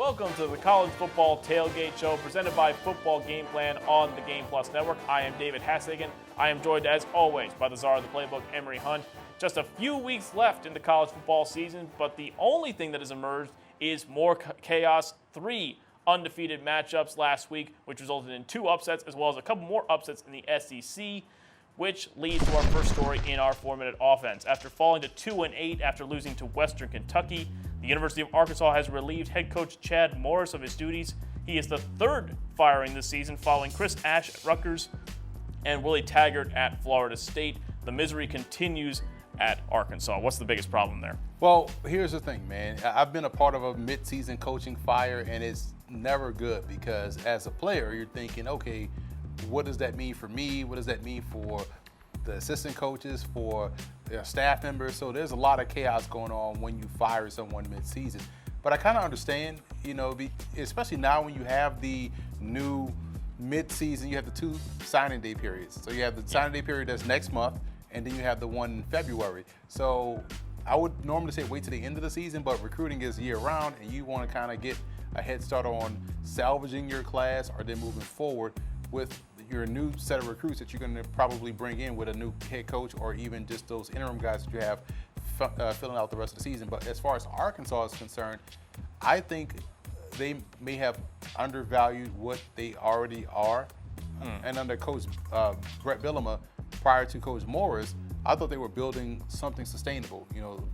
welcome to the College Football Tailgate Show presented by Football Gameplan on the Game Plus Network. I am David Hassagen. I am joined, as always, by the czar of the playbook, Emery Hunt. Just a few weeks left in the college football season, but the only thing that has emerged is more chaos. 3 undefeated matchups last week, which resulted in 2 upsets, as well as a couple more upsets in the SEC, which leads to our first story in our 4-minute offense. After falling to 2-8 after losing to Western Kentucky, the University of Arkansas has relieved head coach Chad Morris of his duties. He is the 3rd firing this season, following Chris Ash at Rutgers and Willie Taggart at Florida State. The misery continues at Arkansas. What's the biggest problem there? Well, here's the thing, man. I've been a part of a mid-season coaching fire, and it's never good because as a player, you're thinking, okay, what does that mean for me? What does that mean for the assistant coaches, for their staff members? So there's a lot of chaos going on when you fire someone mid-season. But I kind of understand, especially now when you have the new mid-season, you have the 2 signing day periods. So you have the signing day period that's next month, and then you have the one in February. So I would normally say wait to the end of the season, but recruiting is year-round, and you want to kind of get a head start on salvaging your class or then moving forward with your new set of recruits that you're going to probably bring in with a new head coach or even just those interim guys that you have filling out the rest of the season. But as far as Arkansas is concerned, I think they may have undervalued what they already are. And under Coach Brett Bielema, prior to Coach Morris, I thought they were building something sustainable.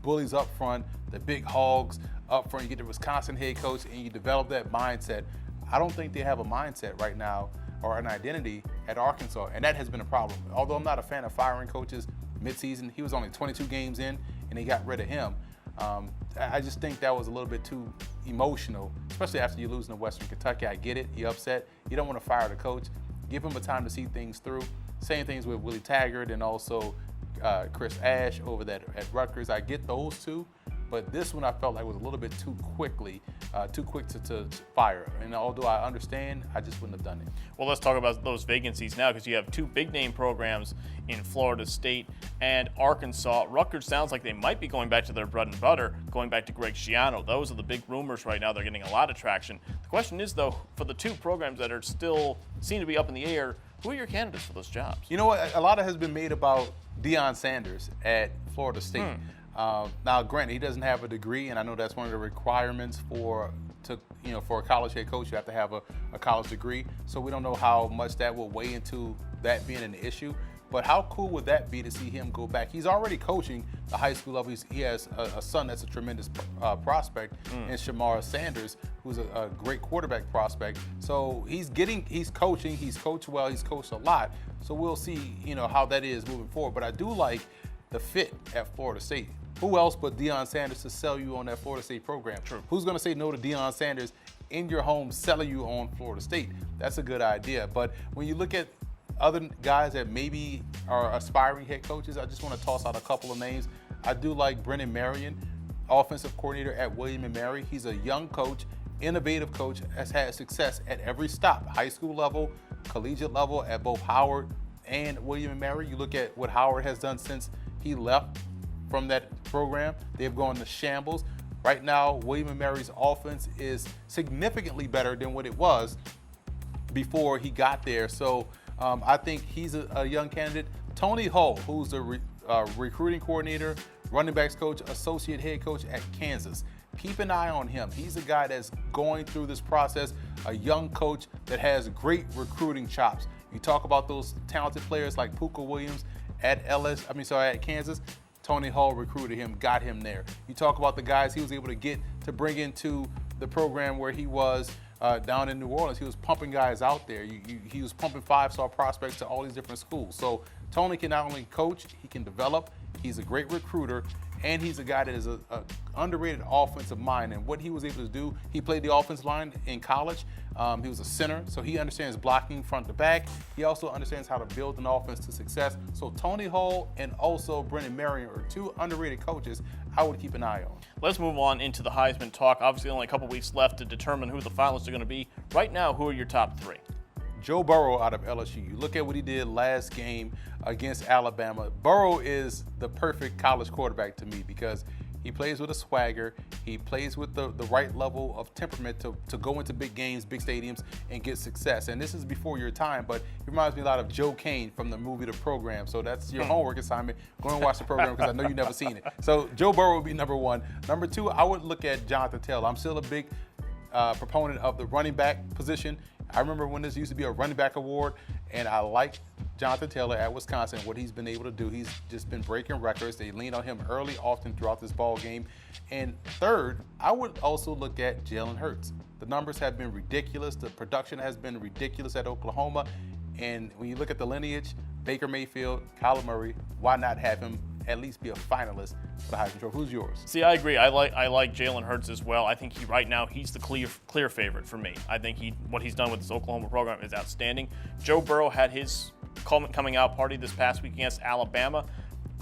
Bullies up front, the big hogs up front. You get the Wisconsin head coach and you develop that mindset. I don't think they have a mindset right now or an identity at Arkansas, and that has been a problem. Although I'm not a fan of firing coaches midseason, he was only 22 games in, and they got rid of him. I just think that was a little bit too emotional, especially after you lose to Western Kentucky. I get it, you're upset. You don't want to fire the coach. Give him a time to see things through. Same things with Willie Taggart and also Chris Ash over that at Rutgers. I get those two, but this one I felt like was a little bit too quick to fire. And although I understand, I just wouldn't have done it. Well, let's talk about those vacancies now, because you have 2 big-name programs in Florida State and Arkansas. Rutgers sounds like they might be going back to their bread and butter, going back to Greg Schiano. Those are the big rumors right now. They're getting a lot of traction. The question is, though, for the 2 programs that are still seem to be up in the air, who are your candidates for those jobs? You know what? A lot has been made about Deion Sanders at Florida State. Now, granted, he doesn't have a degree, and I know that's one of the requirements for a college head coach. You have to have a college degree. So we don't know how much that will weigh into that being an issue. But how cool would that be to see him go back? He's already coaching the high school level. He has a son that's a tremendous prospect, in Shamar Sanders, who's a great quarterback prospect. So he's coaching. He's coached well. He's coached a lot. So we'll see, how that is moving forward. But I do like the fit at Florida State. Who else but Deion Sanders to sell you on that Florida State program? True. Who's going to say no to Deion Sanders in your home selling you on Florida State? That's a good idea. But when you look at other guys that maybe are aspiring head coaches, I just want to toss out a couple of names. I do like Brennan Marion, offensive coordinator at William & Mary. He's a young coach, innovative coach, has had success at every stop, high school level, collegiate level, at both Howard and William & Mary. You look at what Howard has done since he left from that program. They've gone to shambles. Right now, William & Mary's offense is significantly better than what it was before he got there. So I think he's a young candidate. Tony Hull, who's the recruiting coordinator, running backs coach, associate head coach at Kansas. Keep an eye on him. He's a guy that's going through this process, a young coach that has great recruiting chops. You talk about those talented players like Puka Williams at Kansas. Tony Hull recruited him, got him there. You talk about the guys he was able to get to bring into the program where he was down in New Orleans. He was pumping guys out there. He was pumping 5-star prospects to all these different schools. So Tony can not only coach, he can develop. He's a great recruiter, and he's a guy that is an underrated offensive mind. And what he was able to do, he played the offensive line in college. He was a center, so he understands blocking front to back. He also understands how to build an offense to success. So Tony Hull and also Brennan Marion are 2 underrated coaches I would keep an eye on. Let's move on into the Heisman talk. Obviously, only a couple weeks left to determine who the finalists are going to be. Right now, who are your top 3? Joe Burrow out of LSU. You look at what he did last game against Alabama. Burrow is the perfect college quarterback to me because He plays with a swagger. He plays with the right level of temperament to go into big games, big stadiums, and get success. And this is before your time, but he reminds me a lot of Joe Kane from the movie The Program. So that's your homework assignment. Go and watch The Program because I know you've never seen it. So Joe Burrow would be number one. Number two, I would look at Jonathan Taylor. I'm still a big proponent of the running back position. I remember when this used to be a running back award, and I like Jonathan Taylor at Wisconsin, what he's been able to do. He's just been breaking records. They lean on him early, often throughout this ball game. And third, I would also look at Jalen Hurts. The numbers have been ridiculous. The production has been ridiculous at Oklahoma. And when you look at the lineage, Baker Mayfield, Kyler Murray, why not have him at least be a finalist for the Heisman Trophy? Who's yours? See, I agree. I like Jalen Hurts as well. I think right now he's the clear favorite for me. I think what he's done with this Oklahoma program is outstanding. Joe Burrow had his coming out party this past week against Alabama.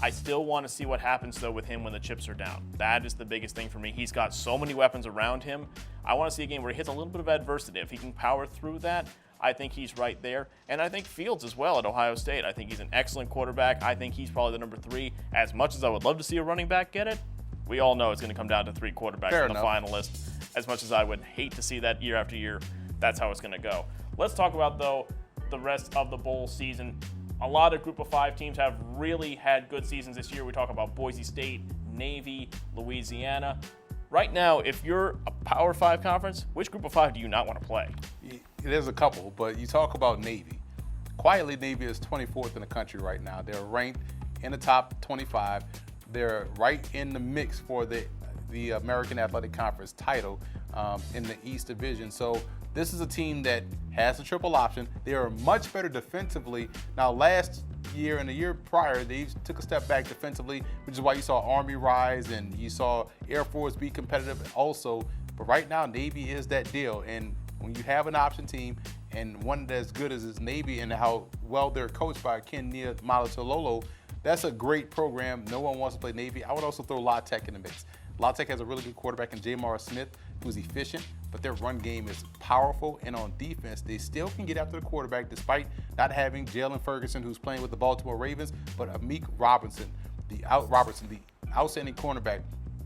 I still want to see what happens, though, with him when the chips are down. That is the biggest thing for me. He's got so many weapons around him. I want to see a game where he hits a little bit of adversity. If he can power through that, I think he's right there. And I think Fields as well at Ohio State. I think he's an excellent quarterback. I think he's probably the number 3. As much as I would love to see a running back get it, we all know it's going to come down to 3 quarterbacks on the finalist. As much as I would hate to see that year after year, that's how it's going to go. Let's talk about, though, the rest of the bowl season. A lot of Group of 5 teams have really had good seasons this year. We talk about Boise State, Navy, Louisiana. Right now, if you're a Power 5 conference, which Group of 5 do you not want to play? There's a couple, but you talk about Navy. Quietly, Navy is 24th in the country right now. They're ranked in the top 25. They're right in the mix for the American Athletic Conference title in the East Division. So this is a team that has a triple option. They are much better defensively. Now, last year and the year prior, they took a step back defensively, which is why you saw Army rise and you saw Air Force be competitive also. But right now, Navy is that deal. And when you have an option team and one that's good as is Navy and how well they're coached by Ken Niumatalolo, that's a great program. No one wants to play Navy. I would also throw La Tech in the mix. La Tech has a really good quarterback in Jamar Smith, who's efficient, but their run game is powerful. And on defense, they still can get after the quarterback despite not having Jalen Ferguson, who's playing with the Baltimore Ravens, but Amik Robertson, the outstanding cornerback.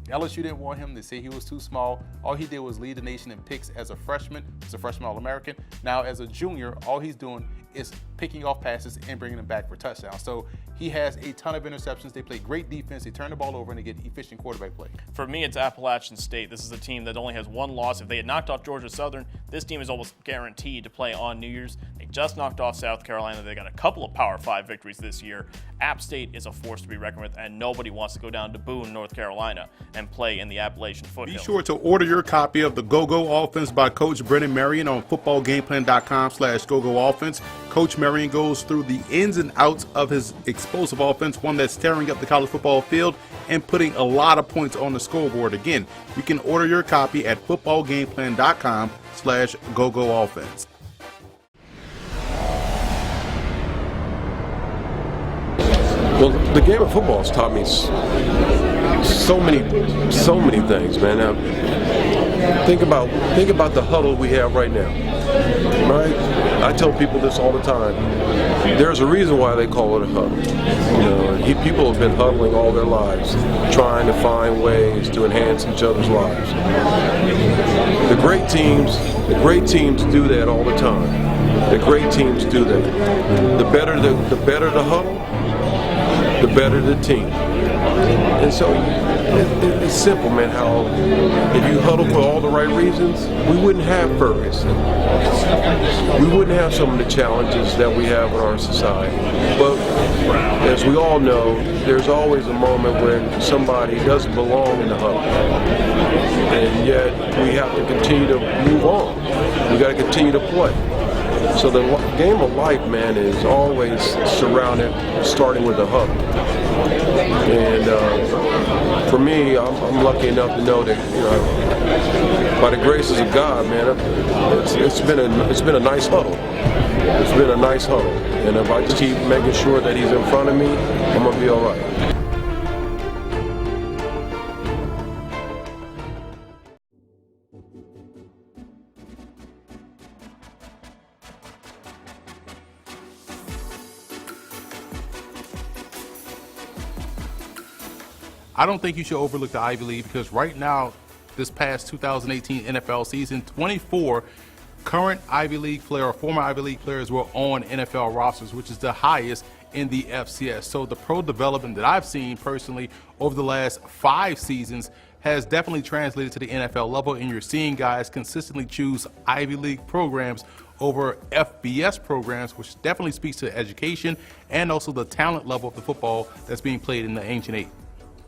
LSU didn't want him. They say he was too small. All he did was lead the nation in picks as a freshman. He's a freshman All-American. Now, as a junior, all he's doing is picking off passes and bringing them back for touchdowns. So he has a ton of interceptions. They play great defense. They turn the ball over and they get efficient quarterback play. For me, it's Appalachian State. This is a team that only has one loss. If they had knocked off Georgia Southern, this team is almost guaranteed to play on New Year's. They just knocked off South Carolina. They got a couple of Power 5 victories this year. App State is a force to be reckoned with, and nobody wants to go down to Boone, North Carolina, and play in the Appalachian foothills. Be sure to order your copy of the Go-Go Offense by Coach Brennan Marion on footballgameplan.com/GoGoOffense. Coach Marion goes through the ins and outs of his explosive offense, one that's tearing up the college football field and putting a lot of points on the scoreboard. Again, you can order your copy at footballgameplan.com/GoGoOffense. Well, the game of football has taught me so many things, man. Now, think about the huddle we have right now, right? I tell people this all the time. There's a reason why they call it a huddle. You know, people have been huddling all their lives, trying to find ways to enhance each other's lives. The great teams do that all the time. The great teams do that. The better the huddle, the better the team. And so it's simple, man, how if you huddle for all the right reasons, we wouldn't have Ferguson. We wouldn't have some of the challenges that we have in our society. But as we all know, there's always a moment when somebody doesn't belong in the huddle. And yet we have to continue to move on. We got to continue to play. So the game of life, man, is always starting with a huddle. And for me, I'm lucky enough to know that, you know, by the graces of God, man, it's been a nice huddle. It's been a nice huddle. And if I just keep making sure that he's in front of me, I'm gonna be all right. I don't think you should overlook the Ivy League because right now, this past 2018 NFL season, 24 current Ivy League player or former Ivy League players were on NFL rosters, which is the highest in the FCS. So the pro development that I've seen personally over the last 5 seasons has definitely translated to the NFL level, and you're seeing guys consistently choose Ivy League programs over FBS programs, which definitely speaks to education and also the talent level of the football that's being played in the Ancient Eight.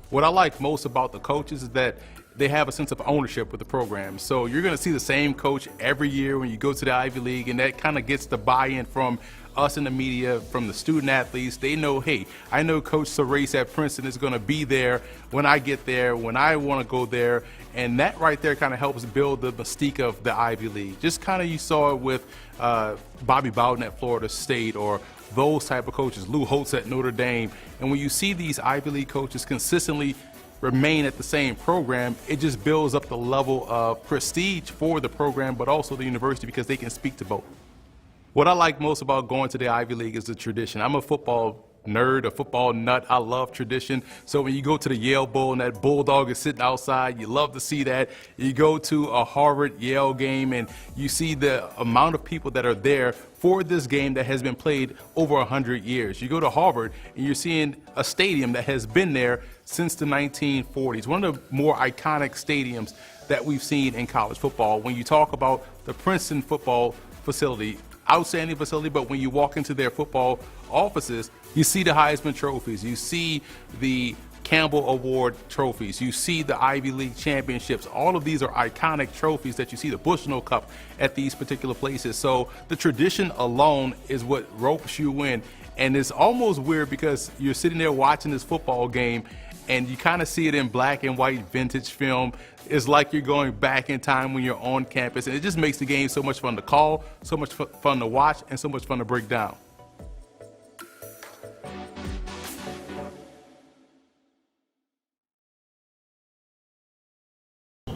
What I like most about the coaches is that they have a sense of ownership with the program. So you're going to see the same coach every year when you go to the Ivy League, and that kind of gets the buy-in from us in the media, from the student athletes. They know, hey, I know Coach Sarace at Princeton is going to be there when I get there, when I want to go there, and that right there kind of helps build the mystique of the Ivy League. Just kind of you saw it with Bobby Bowden at Florida State, or those type of coaches, Lou Holtz at Notre Dame. And when you see these Ivy League coaches consistently remain at the same program, it just builds up the level of prestige for the program, but also the university, because they can speak to both. What I like most about going to the Ivy League is the tradition. I'm a football nerd, a football nut. I love tradition. So when you go to the Yale Bowl and that Bulldog is sitting outside, you love to see that. You go to a Harvard-Yale game and you see the amount of people that are there for this game that has been played over 100 years. You go to Harvard and you're seeing a stadium that has been there since the 1940s. One of the more iconic stadiums that we've seen in college football. When you talk about the Princeton football facility, outstanding facility, but when you walk into their football offices, you see the Heisman trophies, you see the Campbell Award trophies, you see the Ivy League championships. All of these are iconic trophies that you see, the Bushnell Cup at these particular places. So the tradition alone is what ropes you in. And it's almost weird because you're sitting there watching this football game and you kind of see it in black and white vintage film. It's like you're going back in time when you're on campus, and it just makes the game so much fun to call, so much fun to watch, and so much fun to break down.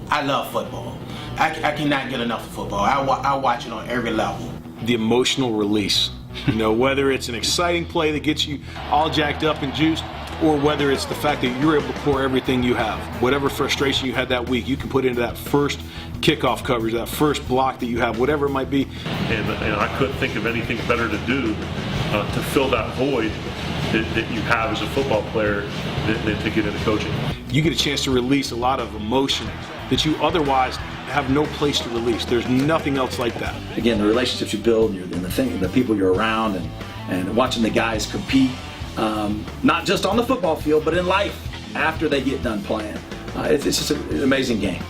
I love football. I cannot get enough of football. I watch it on every level. The emotional release. You know, whether it's an exciting play that gets you all jacked up and juiced, or whether it's the fact that you're able to pour everything you have. Whatever frustration you had that week, you can put into that first kickoff coverage, that first block that you have, whatever it might be. And I couldn't think of anything better to do to fill that void that you have as a football player than to get into coaching. You get a chance to release a lot of emotion that you otherwise have no place to release. There's nothing else like that. Again, the relationships you build and the people you're around and watching the guys compete, not just on the football field, but in life after they get done playing. It's just an amazing game.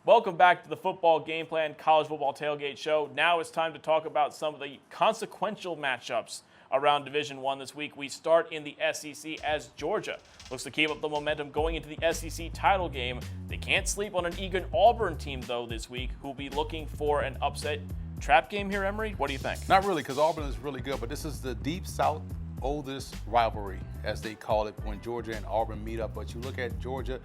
Welcome back to the Football Game Plan College Football Tailgate Show. Now it's time to talk about some of the consequential matchups around Division I this week. We start in the SEC as Georgia looks to keep up the momentum going into the SEC title game. They can't sleep on an eager Auburn team, though, this week, who'll be looking for an upset. Trap game here, Emery? What do you think? Not really, because Auburn is really good, but this is the Deep South oldest rivalry, as they call it, when Georgia and Auburn meet up. But you look at Georgia,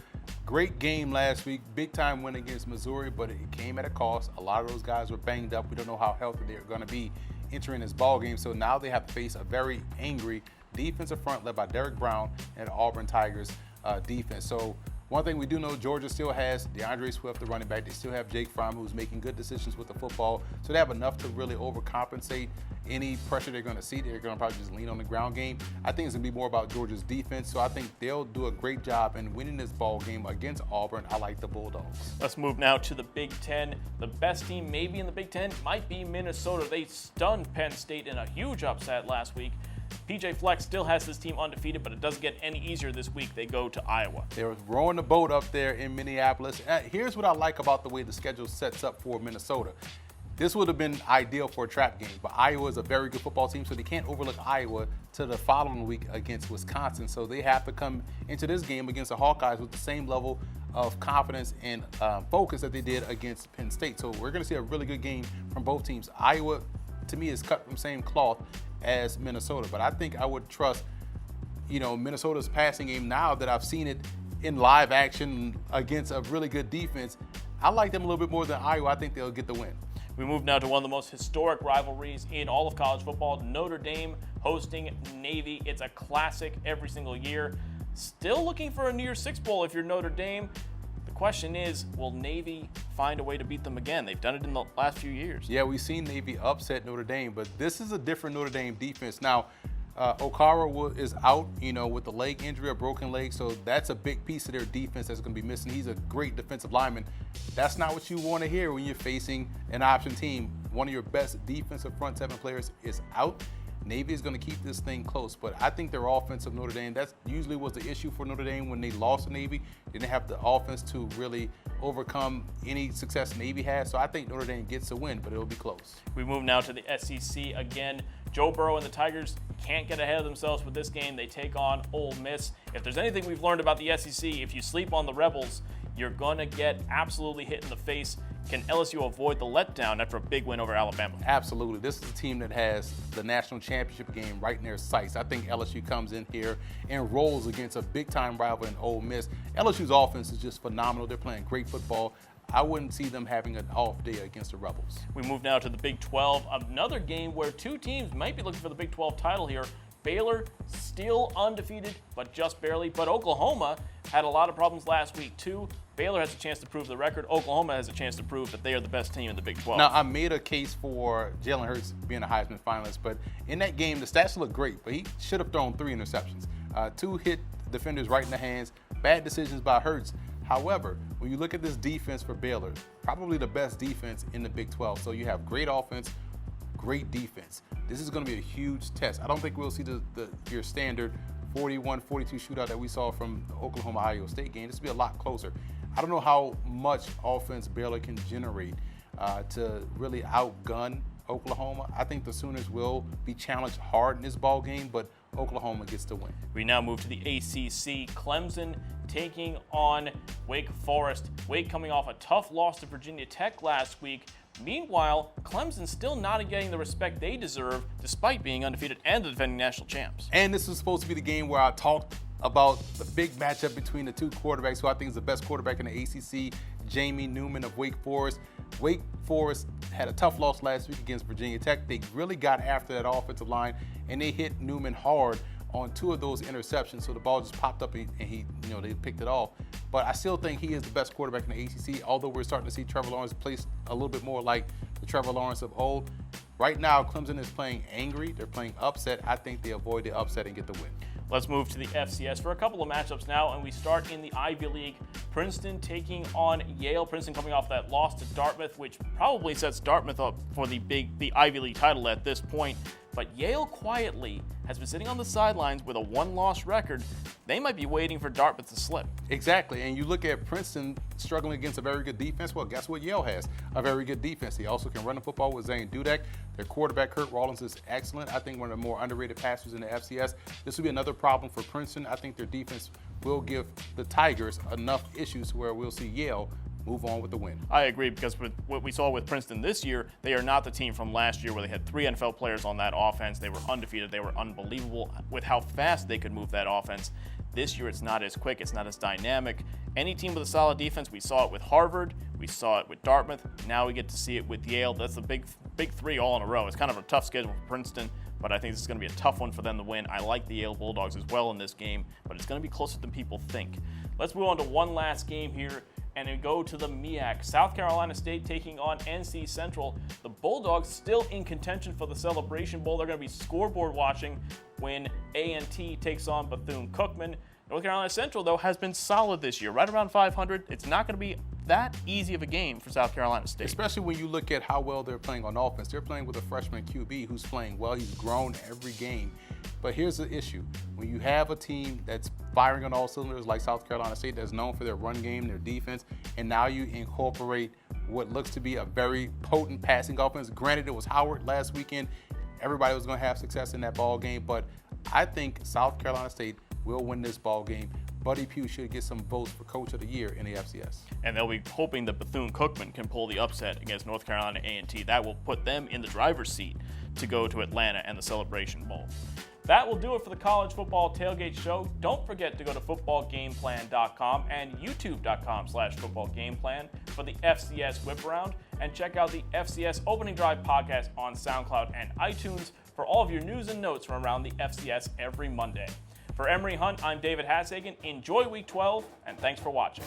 great game last week, big-time win against Missouri, but it came at a cost. A lot of those guys were banged up. We don't know how healthy they're going to be entering this ball game. So now they have to face a very angry defensive front led by Derek Brown and Auburn Tigers defense. So one thing we do know, Georgia still has DeAndre Swift, the running back. They still have Jake Fromm, who's making good decisions with the football. So they have enough to really overcompensate any pressure they're going to see. They're going to probably just lean on the ground game. I think it's going to be more about Georgia's defense. So I think they'll do a great job in winning this ball game against Auburn. I like the Bulldogs. Let's move now to the Big Ten. The best team maybe in the Big Ten might be Minnesota. They stunned Penn State in a huge upset last week. PJ Fleck still has his team undefeated, but it doesn't get any easier this week. They go to Iowa. They're rowing the boat up there in Minneapolis. Here's what I like about the way the schedule sets up for Minnesota. This would have been ideal for a trap game, but Iowa is a very good football team, so they can't overlook Iowa to the following week against Wisconsin. So they have to come into this game against the Hawkeyes with the same level of confidence and focus that they did against Penn State. So we're going to see a really good game from both teams. Iowa, to me, is cut from the same cloth as Minnesota, but I think I would trust, Minnesota's passing game now that I've seen it in live action against a really good defense. I like them a little bit more than Iowa. I think they'll get the win. We move now to one of the most historic rivalries in all of college football, Notre Dame hosting Navy. It's a classic every single year. Still looking for a New Year's Six Bowl if you're Notre Dame. The question is, will Navy find a way to beat them again? They've done it in the last few years. Yeah, we've seen Navy upset Notre Dame, but this is a different Notre Dame defense. Now, Okara is out, with the leg injury, a broken leg, so that's a big piece of their defense that's going to be missing. He's a great defensive lineman. That's not what you want to hear when you're facing an option team. One of your best defensive front seven players is out. Navy is going to keep this thing close, but I think their offense of Notre Dame, that's usually was the issue for Notre Dame when they lost to Navy. They didn't have the offense to really overcome any success Navy has, so I think Notre Dame gets a win, but it'll be close. We move now to the SEC again. Joe Burrow and the Tigers can't get ahead of themselves with this game. They take on Ole Miss. If there's anything we've learned about the SEC, if you sleep on the Rebels, you're going to get absolutely hit in the face. Can LSU avoid the letdown after a big win over Alabama? Absolutely. This is a team that has the national championship game right in their sights. I think LSU comes in here and rolls against a big-time rival in Ole Miss. LSU's offense is just phenomenal. They're playing great football. I wouldn't see them having an off day against the Rebels. We move now to the Big 12, another game where two teams might be looking for the Big 12 title here. Baylor still undefeated, but just barely. But Oklahoma had a lot of problems last week, too. Baylor has a chance to prove the record. Oklahoma has a chance to prove that they are the best team in the Big 12. Now, I made a case for Jalen Hurts being a Heisman finalist, but in that game, the stats look great, but he should have thrown 3 interceptions. 2 hit defenders right in the hands, bad decisions by Hurts. However, when you look at this defense for Baylor, probably the best defense in the Big 12. So you have great offense, great defense. This is going to be a huge test. I don't think we'll see your standard 41-42 shootout that we saw from the Oklahoma-Iowa State game. This will be a lot closer. I don't know how much offense Baylor can generate to really outgun Oklahoma. I think the Sooners will be challenged hard in this ball game, but Oklahoma gets the win. We now move to the ACC. Clemson taking on Wake Forest. Wake coming off a tough loss to Virginia Tech last week. Meanwhile, Clemson still not getting the respect they deserve despite being undefeated and the defending national champs. And this is supposed to be the game where I talked about the big matchup between the two quarterbacks who I think is the best quarterback in the ACC, Jamie Newman of Wake Forest. Wake Forest had a tough loss last week against Virginia Tech. They really got after that offensive line, and they hit Newman hard on 2 of those interceptions. So the ball just popped up and they picked it off. But I still think he is the best quarterback in the ACC, although we're starting to see Trevor Lawrence play a little bit more like the Trevor Lawrence of old. Right now, Clemson is playing angry. They're playing upset. I think they avoid the upset and get the win. Let's move to the FCS for a couple of matchups now, and we start in the Ivy League. Princeton taking on Yale. Princeton coming off that loss to Dartmouth, which probably sets Dartmouth up for the Ivy League title at this point. But Yale quietly has been sitting on the sidelines with a 1-loss record. They might be waiting for Dartmouth to slip. Exactly, and you look at Princeton struggling against a very good defense. Well, guess what Yale has? A very good defense. They also can run the football with Zane Dudek. Their quarterback, Kurt Rawlins, is excellent. I think one of the more underrated passers in the FCS. This will be another problem for Princeton. I think their defense will give the Tigers enough issues where we'll see Yale move on with the win. I agree, because with what we saw with Princeton this year, they are not the team from last year where they had 3 NFL players on that offense. They were undefeated. They were unbelievable with how fast they could move that offense. This year, it's not as quick. It's not as dynamic. Any team with a solid defense, we saw it with Harvard. We saw it with Dartmouth. Now we get to see it with Yale. That's the big 3 all in a row. It's kind of a tough schedule for Princeton, but I think this is going to be a tough one for them to win. I like the Yale Bulldogs as well in this game, but it's going to be closer than people think. Let's move on to one last game here and then go to the MEAC. South Carolina State taking on NC Central. The Bulldogs still in contention for the Celebration Bowl. They're going to be scoreboard watching when A&T takes on Bethune-Cookman. North Carolina Central, though, has been solid this year, right around 500. It's not going to be that easy of a game for South Carolina State. Especially when you look at how well they're playing on offense. They're playing with a freshman QB who's playing well. He's grown every game. But here's the issue. When you have a team that's firing on all cylinders like South Carolina State, that's known for their run game, their defense, and now you incorporate what looks to be a very potent passing offense. Granted, it was Howard last weekend. Everybody was going to have success in that ball game, but I think South Carolina State will win this ball game. Buddy Pugh should get some votes for Coach of the Year in the FCS. And they'll be hoping that Bethune-Cookman can pull the upset against North Carolina A&T. That will put them in the driver's seat to go to Atlanta and the Celebration Bowl. That will do it for the College Football Tailgate Show. Don't forget to go to footballgameplan.com and youtube.com/footballgameplan for the FCS Whip Around, and check out the FCS Opening Drive podcast on SoundCloud and iTunes for all of your news and notes from around the FCS every Monday. For Emory Hunt, I'm David Hassagen. Enjoy Week 12, and thanks for watching.